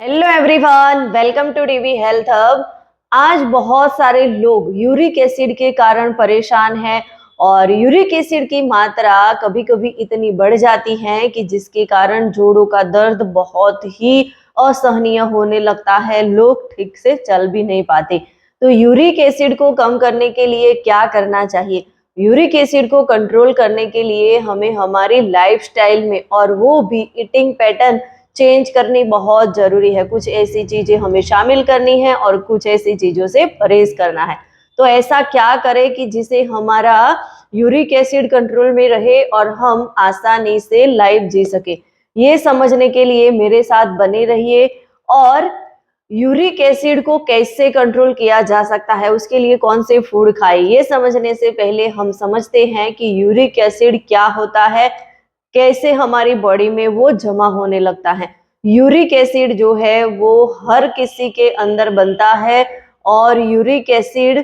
Hello everyone, welcome to TV health hub. आज बहुत सारे लोग यूरिक एसिड के कारण परेशान हैं और यूरिक एसिड की मात्रा कभी कभी इतनी बढ़ जाती है कि जिसके कारण जोड़ों का दर्द बहुत ही असहनीय होने लगता है। लोग ठीक से चल भी नहीं पाते। तो यूरिक एसिड को कम करने के लिए क्या करना चाहिए? यूरिक एसिड को कंट्रोल करने के लिए हमें हमारी लाइफस्टाइल में और वो भी ईटिंग पैटर्न चेंज करनी बहुत जरूरी है। कुछ ऐसी चीजें हमें शामिल करनी है और कुछ ऐसी चीजों से परहेज करना है। तो ऐसा क्या करें कि जिसे हमारा यूरिक एसिड कंट्रोल में रहे और हम आसानी से लाइफ जी सके। ये समझने के लिए मेरे साथ बने रहिए। और यूरिक एसिड को कैसे कंट्रोल किया जा सकता है, उसके लिए कौन से फूड खाएं, ये समझने से पहले हम समझते हैं कि यूरिक एसिड क्या होता है, कैसे हमारी बॉडी में वो जमा होने लगता है। यूरिक एसिड जो है वो हर किसी के अंदर बनता है और यूरिक एसिड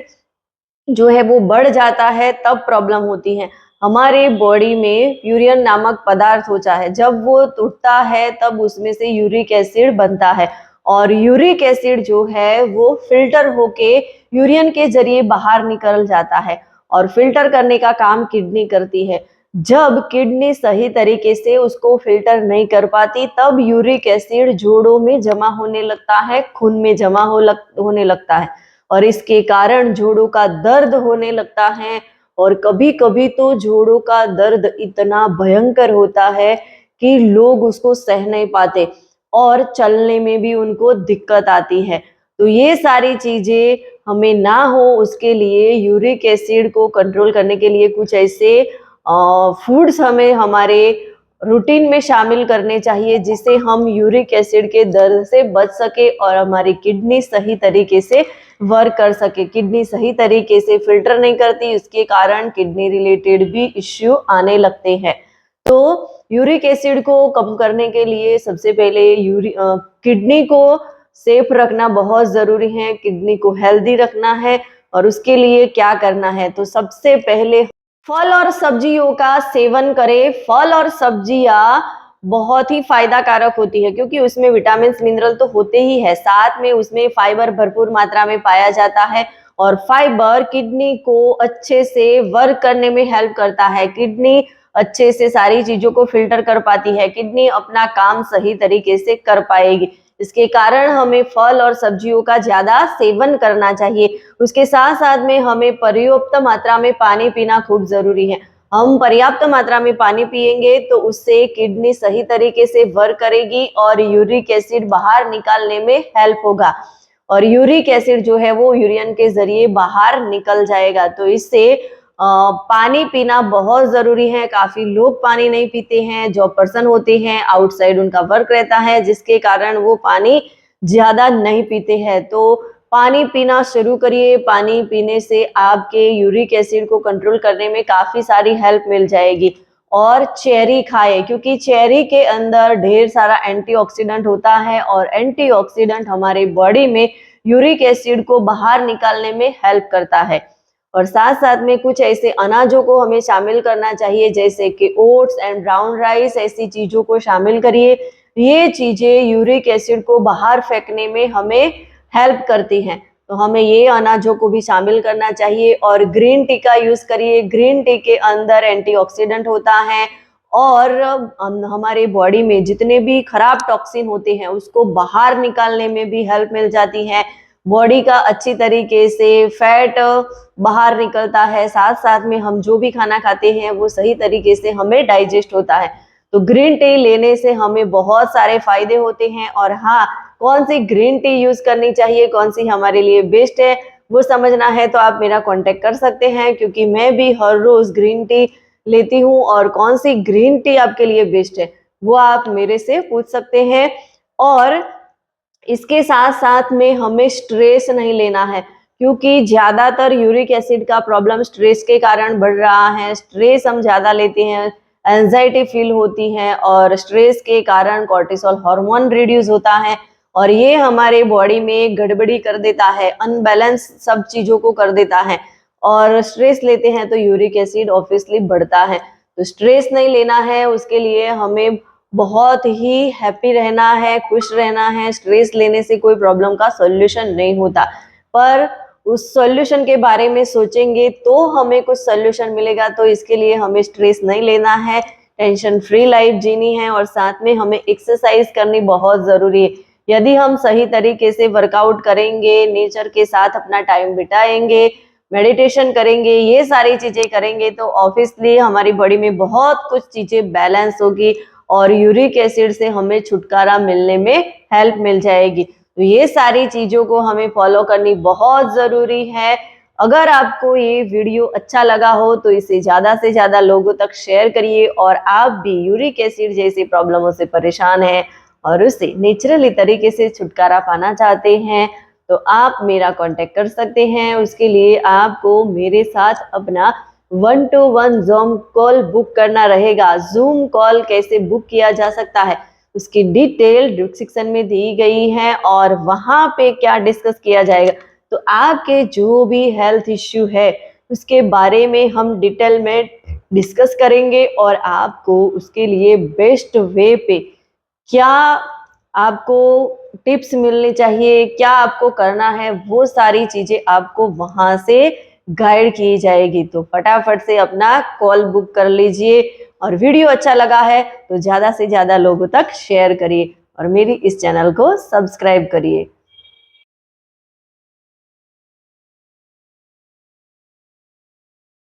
जो है वो बढ़ जाता है तब प्रॉब्लम होती है। हमारे बॉडी में यूरियन नामक पदार्थ होता है, जब वो टूटता है तब उसमें से यूरिक एसिड बनता है और यूरिक एसिड जो है वो फिल्टर होके यूरियन के जरिए बाहर निकल जाता है और फिल्टर करने का काम किडनी करती है। जब किडनी सही तरीके से उसको फिल्टर नहीं कर पाती तब यूरिक एसिड जोड़ों में जमा होने लगता है, खून में जमा होने लगता है और इसके कारण जोड़ों का दर्द होने लगता है। और कभी कभी तो जोड़ों का दर्द इतना भयंकर होता है कि लोग उसको सह नहीं पाते और चलने में भी उनको दिक्कत आती है। तो ये सारी चीजें हमें ना हो, उसके लिए यूरिक एसिड को कंट्रोल करने के लिए कुछ ऐसे फूड्स हमें हमारे रूटीन में शामिल करने चाहिए जिससे हम यूरिक एसिड के दर्द से बच सके और हमारी किडनी सही तरीके से वर्क कर सके। किडनी सही तरीके से फिल्टर नहीं करती, इसके कारण किडनी रिलेटेड भी इश्यू आने लगते हैं। तो यूरिक एसिड को कम करने के लिए सबसे पहले किडनी को सेफ रखना बहुत जरूरी है, किडनी को हेल्दी रखना है। और उसके लिए क्या करना है, तो सबसे पहले फल और सब्जियों का सेवन करें। फल और सब्जियां बहुत ही फायदा कारक होती है क्योंकि उसमें विटामिन मिनरल तो होते ही है, साथ में उसमें फाइबर भरपूर मात्रा में पाया जाता है और फाइबर किडनी को अच्छे से वर्क करने में हेल्प करता है। किडनी अच्छे से सारी चीजों को फिल्टर कर पाती है, किडनी अपना काम सही तरीके से कर पाएगी। इसके कारण हमें फल और सब्जियों का ज्यादा सेवन करना चाहिए। उसके साथ साथ में हमें पर्याप्त मात्रा में पानी पीना खूब जरूरी है। हम पर्याप्त मात्रा में पानी पिएंगे तो उससे किडनी सही तरीके से वर्क करेगी और यूरिक एसिड बाहर निकालने में हेल्प होगा और यूरिक एसिड जो है वो यूरियन के जरिए बाहर निकल जाएगा। तो इससे पानी पीना बहुत जरूरी है। काफी लोग पानी नहीं पीते हैं, जो पर्सन होते हैं आउटसाइड उनका वर्क रहता है जिसके कारण वो पानी ज्यादा नहीं पीते हैं। तो पानी पीना शुरू करिए। पानी पीने से आपके यूरिक एसिड को कंट्रोल करने में काफी सारी हेल्प मिल जाएगी। और चेरी खाए क्योंकि चेरी के अंदर ढेर सारा एंटीऑक्सीडेंट होता है और एंटीऑक्सीडेंट हमारे बॉडी में यूरिक एसिड को बाहर निकालने में हेल्प करता है। और साथ साथ में कुछ ऐसे अनाजों को हमें शामिल करना चाहिए जैसे कि ओट्स एंड ब्राउन राइस, ऐसी चीजों को शामिल करिए। ये चीजें यूरिक एसिड को बाहर फेंकने में हमें हेल्प करती हैं, तो हमें ये अनाजों को भी शामिल करना चाहिए। और ग्रीन टी का यूज करिए। ग्रीन टी के अंदर एंटीऑक्सीडेंट होता है और हमारे बॉडी में जितने भी खराब टॉक्सिन होते हैं उसको बाहर निकालने में भी हेल्प मिल जाती है। बॉडी का अच्छी तरीके से फैट बाहर निकलता है, साथ साथ में हम जो भी खाना खाते हैं वो सही तरीके से हमें डाइजेस्ट होता है। तो ग्रीन टी लेने से हमें बहुत सारे फायदे होते हैं। और हाँ, कौन सी ग्रीन टी यूज करनी चाहिए, कौन सी हमारे लिए बेस्ट है, वो समझना है तो आप मेरा कांटेक्ट कर सकते हैं क्योंकि मैं भी हर रोज ग्रीन टी लेती हूँ और कौन सी ग्रीन टी आपके लिए बेस्ट है वो आप मेरे से पूछ सकते हैं। और इसके साथ साथ में हमें स्ट्रेस नहीं लेना है क्योंकि ज्यादातर यूरिक एसिड का प्रॉब्लम स्ट्रेस के कारण बढ़ रहा है। स्ट्रेस हम ज्यादा लेते हैं, एंजाइटी फील होती है और स्ट्रेस के कारण कॉर्टिसोल हार्मोन रिड्यूस होता है और ये हमारे बॉडी में गड़बड़ी कर देता है, अनबैलेंस सब चीजों को कर देता है। और स्ट्रेस लेते हैं तो यूरिक एसिड ऑब्वियसली बढ़ता है। तो स्ट्रेस नहीं लेना है, उसके लिए हमें बहुत ही हैप्पी रहना है, खुश रहना है, स्ट्रेस लेने से कोई प्रॉब्लम का सॉल्यूशन नहीं होता, पर उस सॉल्यूशन के बारे में सोचेंगे तो हमें कुछ सॉल्यूशन मिलेगा। तो इसके लिए हमें स्ट्रेस नहीं लेना है, टेंशन फ्री लाइफ जीनी है और साथ में हमें एक्सरसाइज करनी बहुत ज़रूरी है। यदि हम सही तरीके से वर्कआउट करेंगे, नेचर के साथ अपना टाइम बिताएंगे, मेडिटेशन करेंगे, ये सारी चीज़ें करेंगे तो ऑब्वियसली हमारी बॉडी में बहुत कुछ चीज़ें बैलेंस होगी और यूरिक एसिड से हमें छुटकारा मिलने में हेल्प मिल जाएगी। तो ये सारी चीज़ों को हमें फॉलो करनी बहुत ज़रूरी है। अगर आपको ये वीडियो अच्छा लगा हो तो इसे ज़्यादा से ज़्यादा लोगों तक शेयर करिए और आप भी यूरिक एसिड जैसी प्रॉब्लमों से परेशान हैं और उससे नेचुरली तरीके से छुटकारा पाना चाहते हैं तो आप मेरा कांटेक्ट कर सकते हैं। उसके लिए आपको मेरे साथ अपना 1-to-1 जूम कॉल बुक करना रहेगा। जूम कॉल कैसे बुक किया जा सकता है उसकी डिटेल डिस्क्रिप्शन में दी गई है और वहाँ पे क्या डिस्कस किया जाएगा तो आपके जो भी हेल्थ इश्यू है उसके बारे में हम डिटेल में डिस्कस करेंगे और आपको उसके लिए बेस्ट वे पे क्या आपको टिप्स मिलनी चाहिए, क्या आपको करना है, वो सारी चीज़ें आपको वहाँ से गाइड की जाएगी। तो फटाफट से अपना कॉल बुक कर लीजिए और वीडियो अच्छा लगा है तो ज़्यादा से ज़्यादा लोगों तक शेयर करिए और मेरी इस चैनल को सब्सक्राइब करिए।